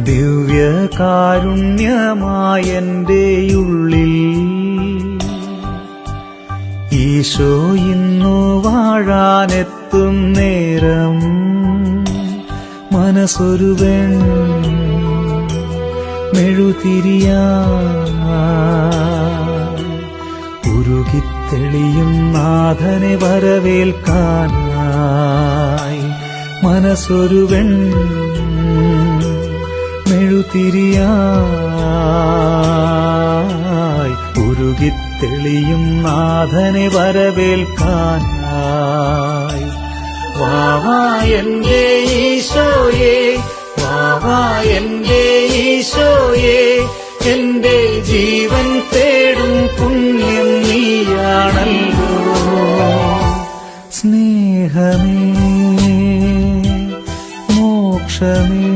ദിവ്യകാരുണ്യമായെന്റെ ഉള്ളിൽ ഈശോ ഇന്നു വാഴാനെത്തും നേരം മനസ്സൊരുവൻ മെഴുതിരിയായി ഉരുകിത്തെളിയും നാഥനെ വരവേൽക്കാനായി മനസ്സൊരുവൻ മെഴുതിരിയായി ഉരുകിത്തെളിയും നാഥനെ വരവേൽക്കാനായി വാവാ എന്റെ ഈശോയേ, വാവാ എന്റെ ഈശോയേ, എന്റെ ജീവൻ തേടും പുണ്യം നീയാണല്ലോ. സ്നേഹമേ, മോക്ഷമേ,